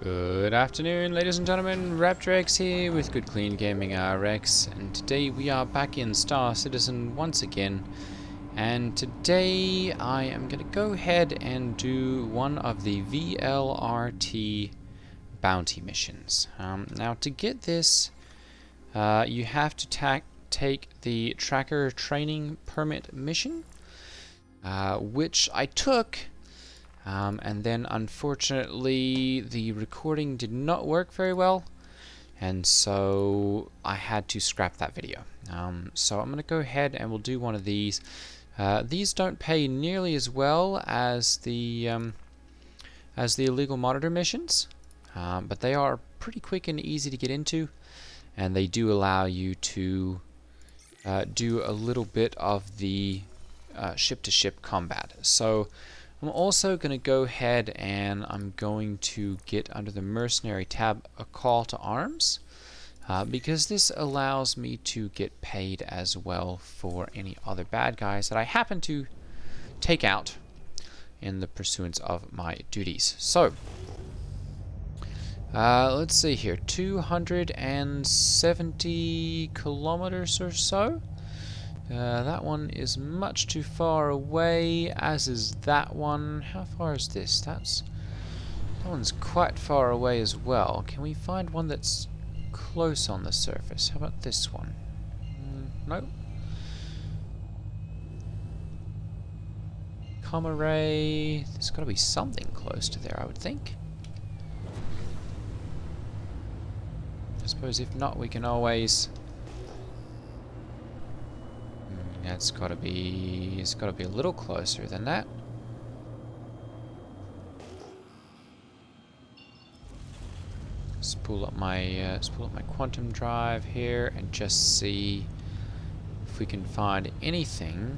Good afternoon, ladies and gentlemen. Raptor here with Good Clean Gaming RX, and today we are back in Star Citizen once again. And today I am going to go ahead and do one of the VLRT bounty missions. Now, to get this, you have to take the Tracker Training Permit mission, which I took. And then unfortunately the recording did not work very well, and so I had to scrap that video. So I'm going to go ahead and we'll do one of these. These don't pay nearly as well as the illegal monitor missions, but they are pretty quick and easy to get into, and they do allow you to do a little bit of the ship-to-ship combat. So I'm also going to go ahead and I'm going to get under the mercenary tab a call to arms, because this allows me to get paid as well for any other bad guys that I happen to take out in the pursuance of my duties. So let's see here, 270 kilometers or so. That one is much too far away, as is that one. How far is this? That one's quite far away as well. Can we find one that's close on the surface? How about this one? Nope. Comma ray. There's got to be something close to there, I would think. I suppose if not, we can always... It's got to be a little closer than that. Let's pull up my quantum drive here and just see if we can find anything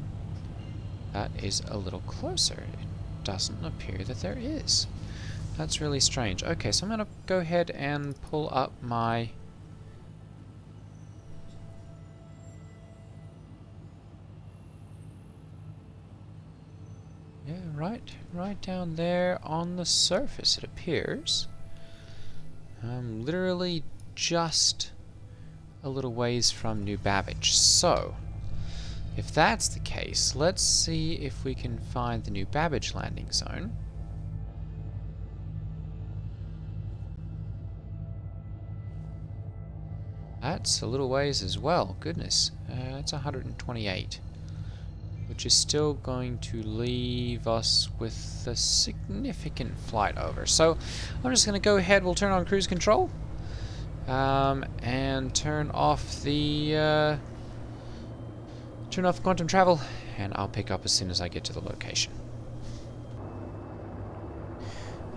that is a little closer. It doesn't appear that there is. That's really strange. Okay, so I'm going to go ahead and pull up my... Yeah, right down there on the surface it appears. I'm literally just a little ways from New Babbage. So, if that's the case, let's see if we can find the New Babbage landing zone. That's a little ways as well. Goodness, that's 128. Which is still going to leave us with a significant flight over. So I'm just going to go ahead, we'll turn on cruise control, and turn off the quantum travel, and I'll pick up as soon as I get to the location.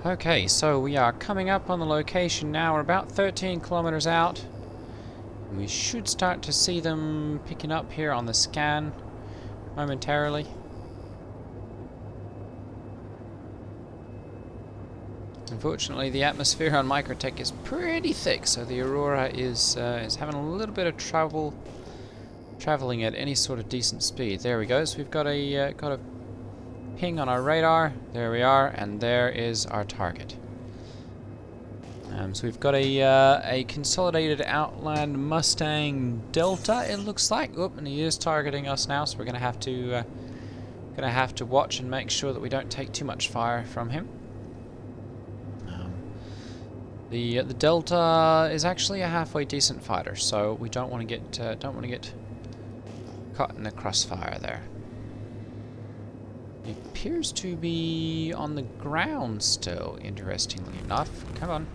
Okay, so we are coming up on the location now. We're about 13 kilometers out. We should start to see them picking up here on the scan momentarily. Unfortunately, the atmosphere on Microtech is pretty thick, so the Aurora is having a little bit of trouble traveling at any sort of decent speed. There we go. So we've got a ping on our radar. There we are, and there is our target. So we've got a consolidated Outland Mustang Delta, it looks like. Oop, and he is targeting us now, so we're going to have to watch and make sure that we don't take too much fire from him. The Delta is actually a halfway decent fighter, so we don't want to get caught in the crossfire there. He appears to be on the ground still, interestingly enough. Come on.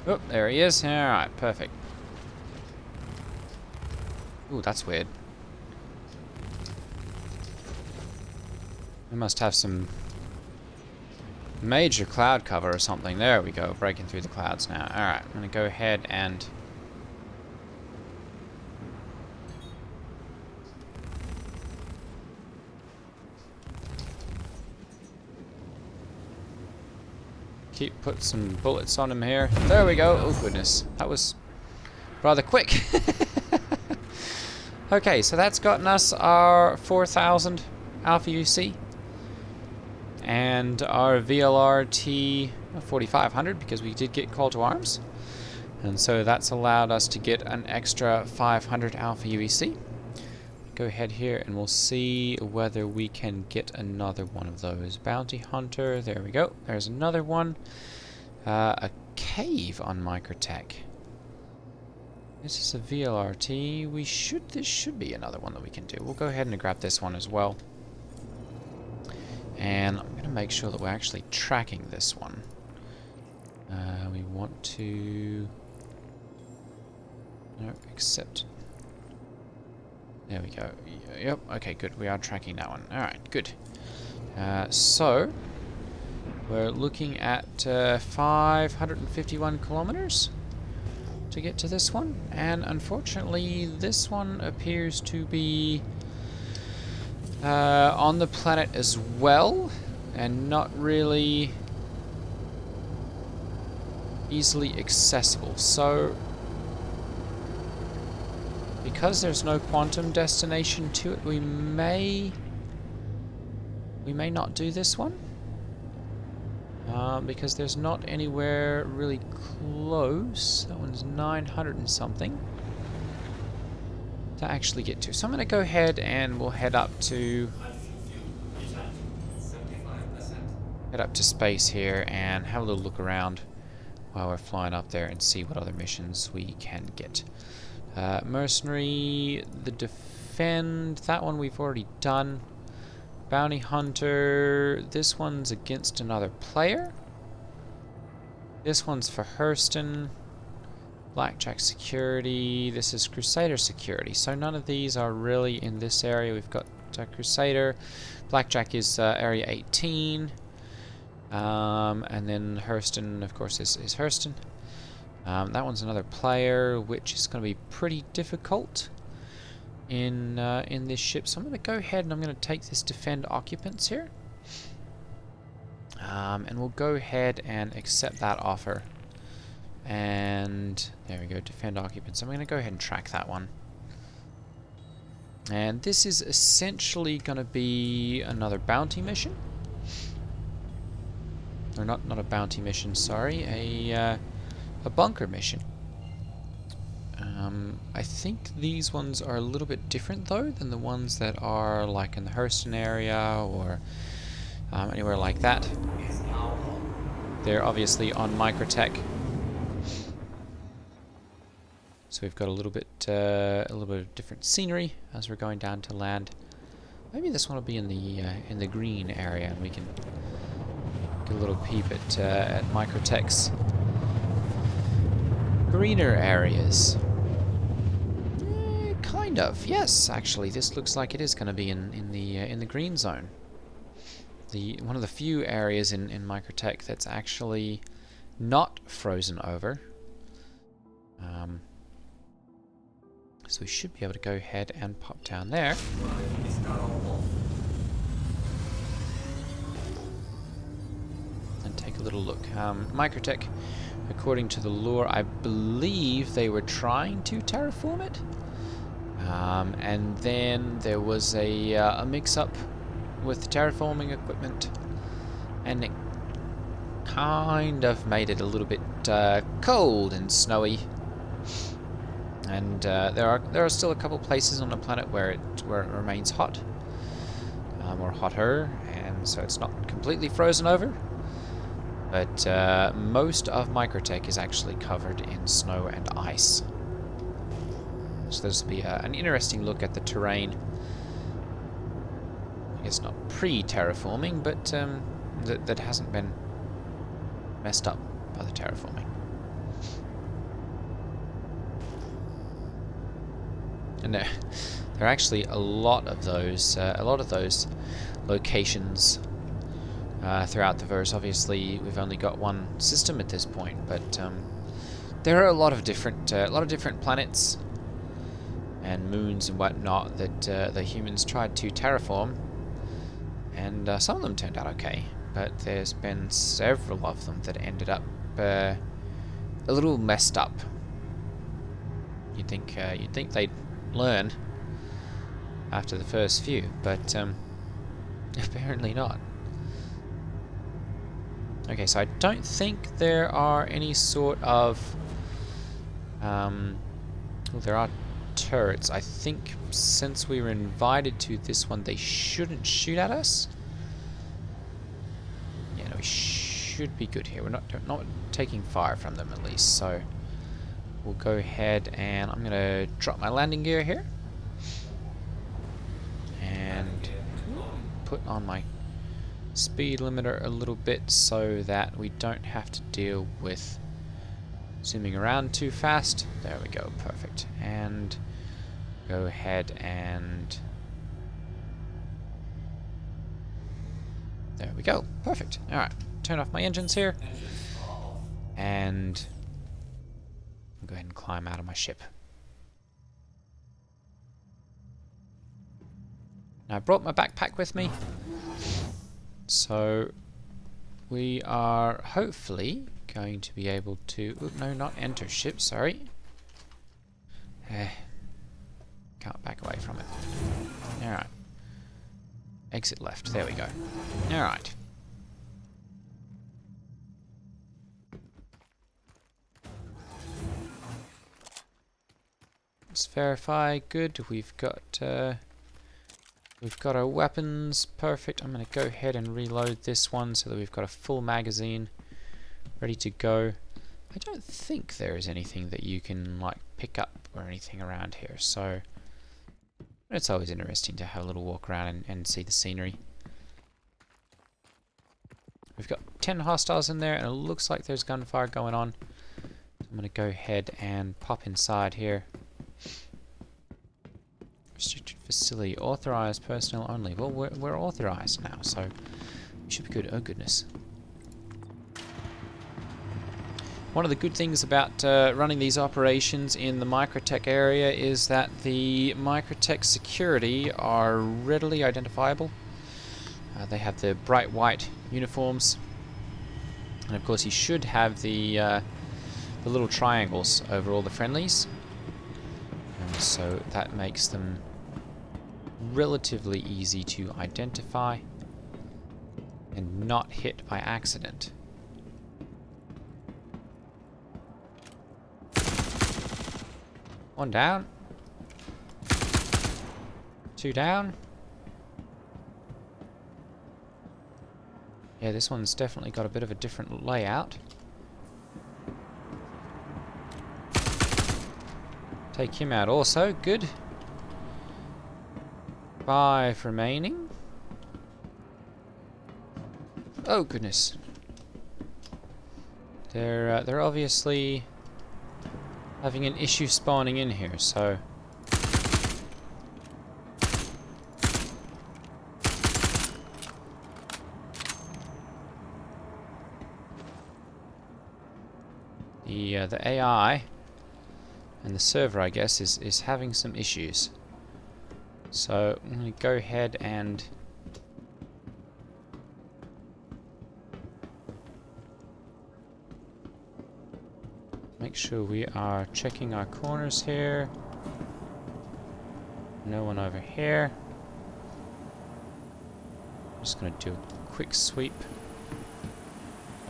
Oh, there he is. Alright, perfect. Ooh, that's weird. We must have some major cloud cover or something. There we go, breaking through the clouds now. Alright, I'm going to go ahead and... put some bullets on him here. There we go. Oh goodness, that was rather quick. Okay, so that's gotten us our 4,000 Alpha UC. And our VLRT 4500, because we did get call to arms. And so that's allowed us to get an extra 500 Alpha UEC. Go ahead here and we'll see whether we can get another one of those. Bounty Hunter, there we go. There's another one. A cave on Microtech. This is a VLRT. This should be another one that we can do. We'll go ahead and grab this one as well. And I'm going to make sure that we're actually tracking this one. We want to... No, accept. There we go. Yep, okay, good. We are tracking that one. Alright, good. So, we're looking at 551 kilometers to get to this one. And unfortunately, this one appears to be on the planet as well, and not really easily accessible. So, because there's no quantum destination to it, we may not do this one. Because there's not anywhere really close. That one's 900 and something to actually get to. So I'm going to go ahead and we'll head up to space here and have a little look around while we're flying up there and see what other missions we can get. Mercenary, the defend, that one we've already done. Bounty Hunter, this one's against another player. This one's for Hurston. Blackjack Security, this is Crusader Security. So none of these are really in this area. We've got Crusader. Blackjack is Area 18. And then Hurston, of course, is Hurston. That one's another player, which is going to be pretty difficult in this ship. So I'm going to go ahead and I'm going to take this defend occupants here. And we'll go ahead and accept that offer. And there we go, defend occupants. I'm going to go ahead and track that one. And this is essentially going to be another bounty mission. Or not a bounty mission, sorry, a bunker mission. I think these ones are a little bit different though than the ones that are like in the Hurston area or anywhere like that. They're obviously on Microtech, so we've got a little bit of different scenery as we're going down to land. Maybe this one will be in the green area, and we can get a little peep at Microtech's greener areas. Kind of, yes. Actually, this looks like it is going to be in the green zone. One of the few areas in Microtech that's actually not frozen over. So we should be able to go ahead and pop down there. And take a little look. Microtech, according to the lore, I believe they were trying to terraform it. And then there was a mix-up with the terraforming equipment, and it kind of made it a little bit cold and snowy. And there are still a couple places on the planet where it remains hot, or hotter, and so it's not completely frozen over. But most of Microtech is actually covered in snow and ice. So this will be an interesting look at the terrain. I guess not pre-terraforming, but that hasn't been messed up by the terraforming. And there are actually a lot of those locations throughout the verse. Obviously, we've only got one system at this point, but there are a lot of different planets and moons and whatnot that the humans tried to terraform, and some of them turned out okay, but there's been several of them that ended up a little messed up. You'd think they'd learn after the first few, but apparently not. Okay, so I don't think there are any sort of... well, there are turrets. I think since we were invited to this one, they shouldn't shoot at us. Yeah, no, we should be good here. We're not taking fire from them at least, so we'll go ahead and I'm gonna drop my landing gear here and put on my speed limiter a little bit so that we don't have to deal with zooming around too fast. There we go, perfect. And go ahead and there we go, perfect. Alright, turn off my engines here and I'll go ahead and climb out of my ship. Now I brought my backpack with me, so we are hopefully going to be able to... Ooh, no, not enter ship, sorry. Can't back away from it. Alright. Exit left, there we go. Alright. Let's verify, good, we've got our weapons, perfect. I'm going to go ahead and reload this one so that we've got a full magazine ready to go. I don't think there is anything that you can like pick up or anything around here, so it's always interesting to have a little walk around and see the scenery. We've got 10 hostiles in there and it looks like there's gunfire going on. So I'm going to go ahead and pop inside here. Restricted facility, authorized personnel only. Well, we're authorized now, so we should be good. Oh goodness. One of the good things about running these operations in the Microtech area is that the Microtech security are readily identifiable. They have the bright white uniforms, and of course you should have the little triangles over all the friendlies. So that makes them relatively easy to identify and not hit by accident. One down. Two down. Yeah, this one's definitely got a bit of a different layout. Take him out also, good. 5 remaining. Oh goodness. They're obviously having an issue spawning in here, so the AI and the server, I guess, is having some issues. So I'm going to go ahead and make sure we are checking our corners here. No one over here. I'm just going to do a quick sweep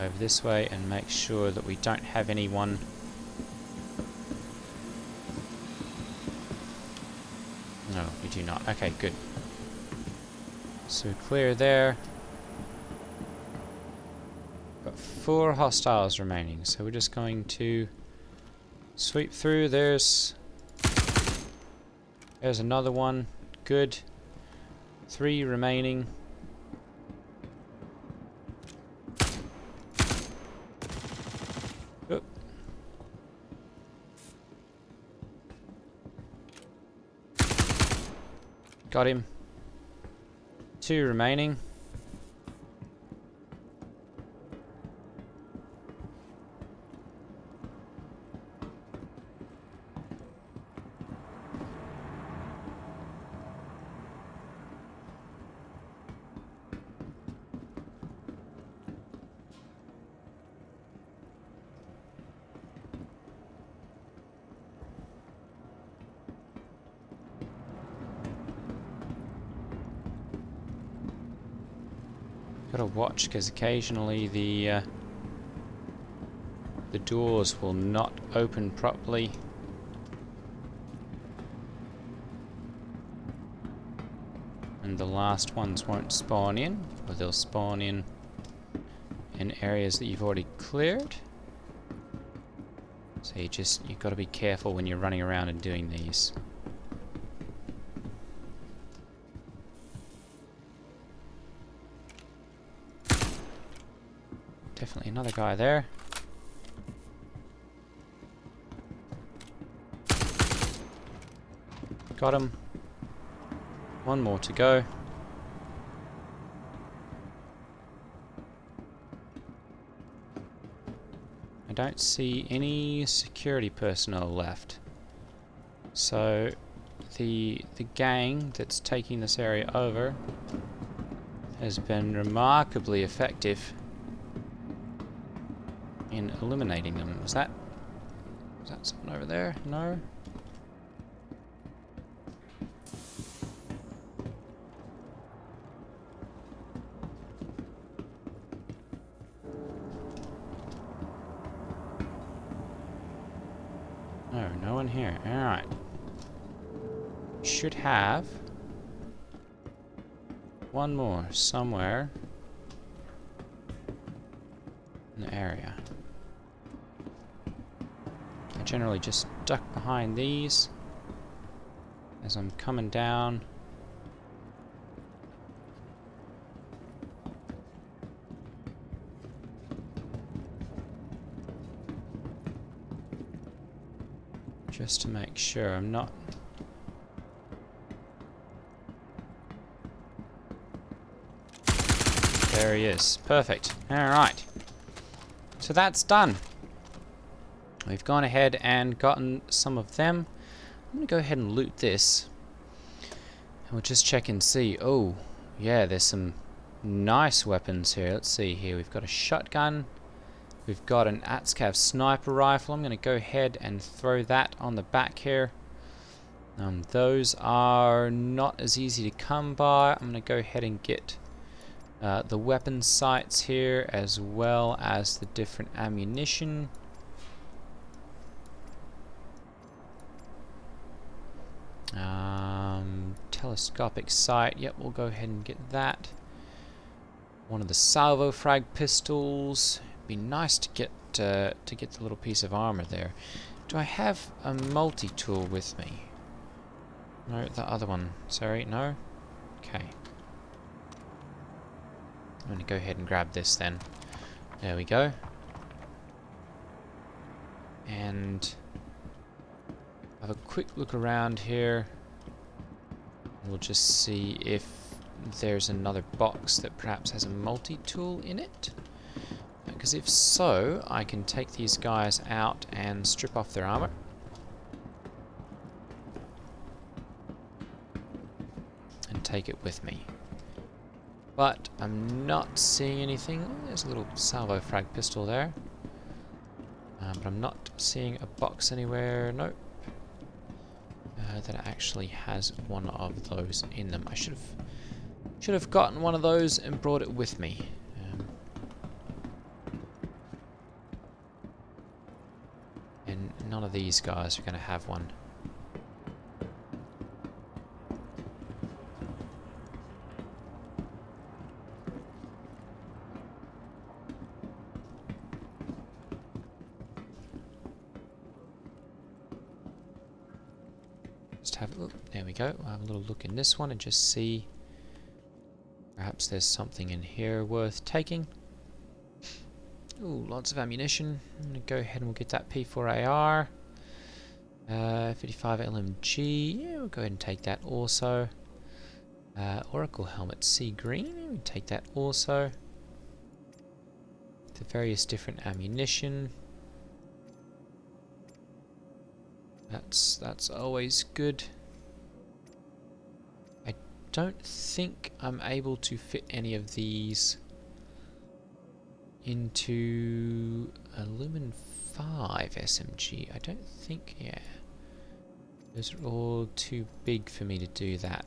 over this way and make sure that we don't have anyone. No, we do not. Okay, good. So clear there. Got 4 hostiles remaining, so we're just going to sweep through. There's another one. Good. 3 remaining. Oop. Got him. 2 remaining. Gotta watch because occasionally the doors will not open properly. And the last ones won't spawn in, or they'll spawn in areas that you've already cleared. So you've got to be careful when you're running around and doing these. Definitely another guy there. Got him. One more to go. I don't see any security personnel left. So the gang that's taking this area over has been remarkably effective in eliminating them. Was that someone over there? No? No, no one here. Alright. Should have one more somewhere in the area. I generally just duck behind these as I'm coming down. Just to make sure I'm not... There he is. Perfect. Alright. So that's done. We've gone ahead and gotten some of them. I'm going to go ahead and loot this. And we'll just check and see. Oh, yeah, there's some nice weapons here. Let's see here. We've got a shotgun. We've got an Atscav sniper rifle. I'm going to go ahead and throw that on the back here. Those are not as easy to come by. I'm going to go ahead and get the weapon sights here, as well as the different ammunition. Telescopic sight. Yep, we'll go ahead and get that. One of the salvo frag pistols. Be nice to get the little piece of armor there. Do I have a multi-tool with me? No, the other one. Sorry, no? Okay. I'm going to go ahead and grab this then. There we go. And have a quick look around here. We'll just see if there's another box that perhaps has a multi-tool in it. Because if so, I can take these guys out and strip off their armor. And take it with me. But I'm not seeing anything. Oh, there's a little salvo frag pistol there. But I'm not seeing a box anywhere. Nope. That actually has one of those in them. I should have gotten one of those and brought it with me. And none of these guys are going to have one. Just have a look. There we go. We'll have a little look in this one and just see. Perhaps there's something in here worth taking. Ooh, lots of ammunition. I'm going to go ahead and we'll get that P4AR. 55 LMG. Yeah, we'll go ahead and take that also. Oracle helmet C green. We'll take that also. The various different ammunition. That's always good. I don't think I'm able to fit any of these into a Lumen 5 SMG. I don't think, yeah. Those are all too big for me to do that.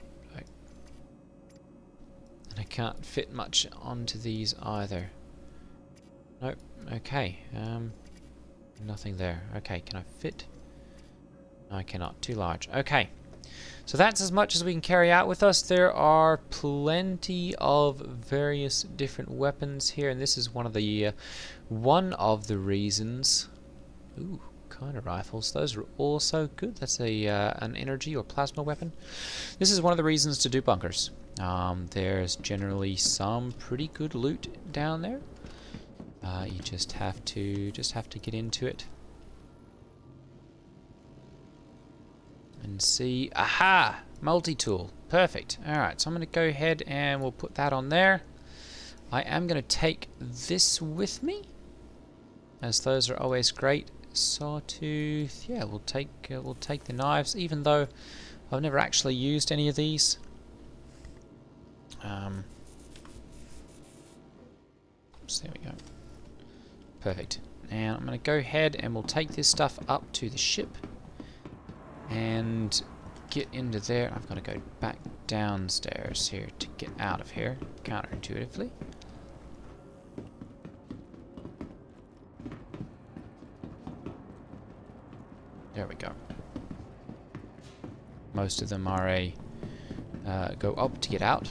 And I can't fit much onto these either. Nope. Okay. Nothing there. Okay, can I fit? No, I cannot. Too large. Okay. So that's as much as we can carry out with us. There are plenty of various different weapons here, and this is one of the reasons. Ooh, kind of rifles. Those are also good. That's a an energy or plasma weapon. This is one of the reasons to do bunkers. There's generally some pretty good loot down there. You just have to get into it and see. Aha! Multi-tool. Perfect. Alright, so I'm going to go ahead and we'll put that on there. I am going to take this with me, as those are always great. Sawtooth. Yeah, we'll take the knives, even though I've never actually used any of these. So there we go. Perfect. And I'm going to go ahead and we'll take this stuff up to the ship and get into there. I've got to go back downstairs here to get out of here, counterintuitively. There we go. Most of them are a go up to get out.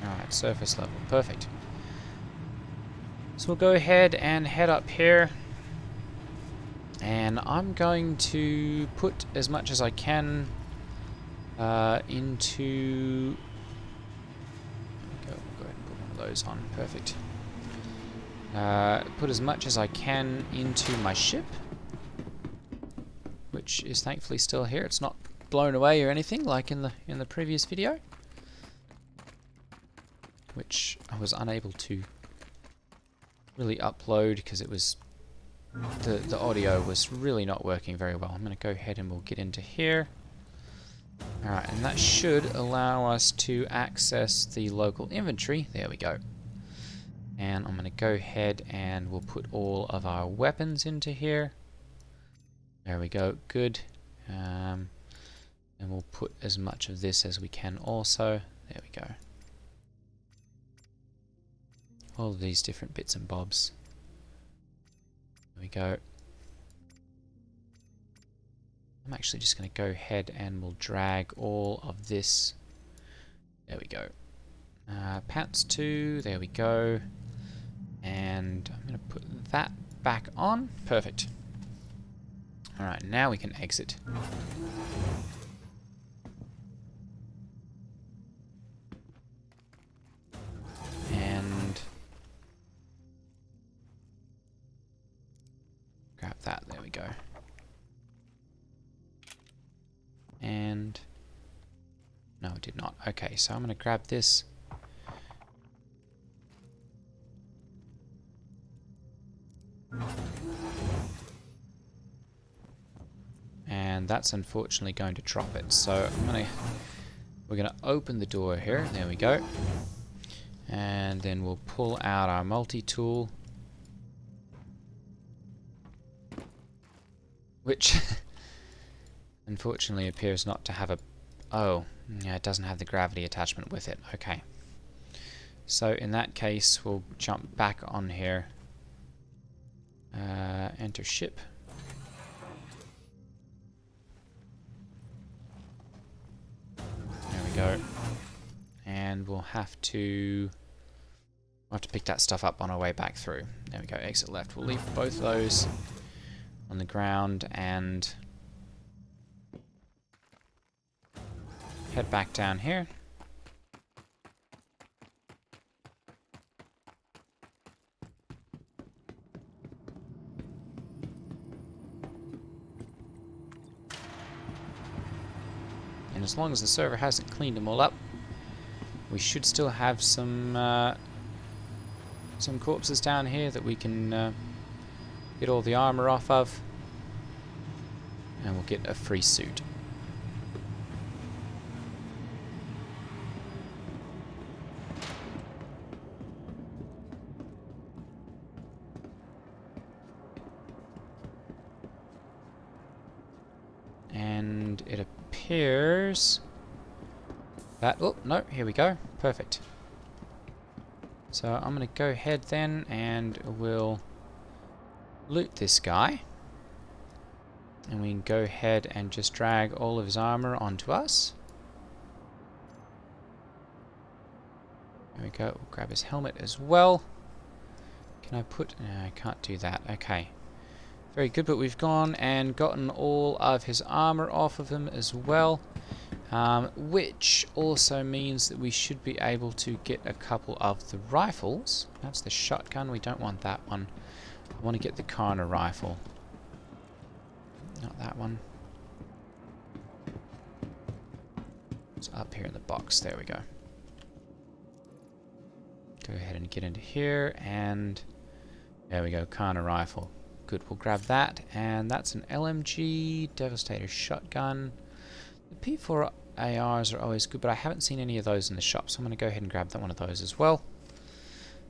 Alright, surface level. Perfect. So we'll go ahead and head up here. And I'm going to put as much as I can into... We'll go ahead and put one of those on. Perfect. Put as much as I can into my ship, which is thankfully still here. It's not blown away or anything like in the previous video, which I was unable to really upload because it was the audio was really not working very well. I'm going to go ahead and we'll get into here. Alright, and that should allow us to access the local inventory. There we go. And I'm going to go ahead and we'll put all of our weapons into here. There we go, good. And we'll put as much of this as we can also. There we go. All of these different bits and bobs. There we go. I'm actually just going to go ahead and we'll drag all of this. There we go. Pants 2, there we go. And I'm going to put that back on. Perfect. Alright, now we can exit. And grab that, there we go. And no, it did not. Okay, so I'm going to grab this. And that's unfortunately going to drop it. So we're gonna open the door here. There we go. And then we'll pull out our multi-tool, which unfortunately appears not to have a... Oh, yeah, it doesn't have the gravity attachment with it. Okay. So in that case, we'll jump back on here. Enter ship. There we go. And we'll have to pick that stuff up on our way back through. There we go, exit left. We'll leave both of those on the ground and head back down here. And as long as the server hasn't cleaned them all up, we should still have some corpses down here that we can get all the armor off of, and we'll get a free suit. And it here's that. Oh, no, here we go. Perfect. So I'm going to go ahead then and we'll loot this guy. And we can go ahead and just drag all of his armor onto us. There we go. We'll grab his helmet as well. Can I put... No, I can't do that. Okay. Very good, but we've gone and gotten all of his armor off of him as well. Which also means that we should be able to get a couple of the rifles. That's the shotgun. We don't want that one. I want to get the corner rifle. Not that one. It's up here in the box. There we go. Go ahead and get into here, and there we go, corner rifle. Good, we'll grab that, and that's an LMG, Devastator shotgun. The P4 ARs are always good, but I haven't seen any of those in the shop, so I'm going to go ahead and grab that one of those as well.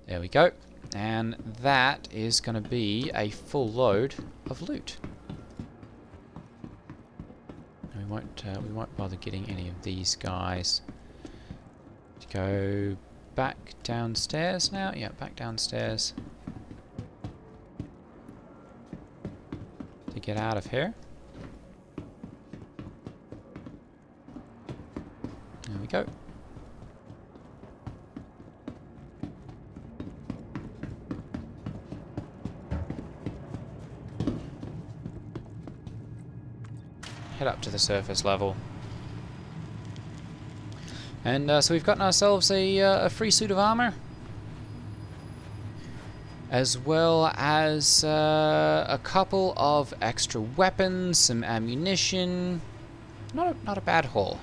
There we go, and that is going to be a full load of loot. And we won't bother getting any of these guys. Let's go back downstairs now. Yeah, back downstairs to get out of here. There we go. Head up to the surface level. And so we've gotten ourselves a free suit of armor, as well as a couple of extra weapons, some ammunition. Not a bad haul.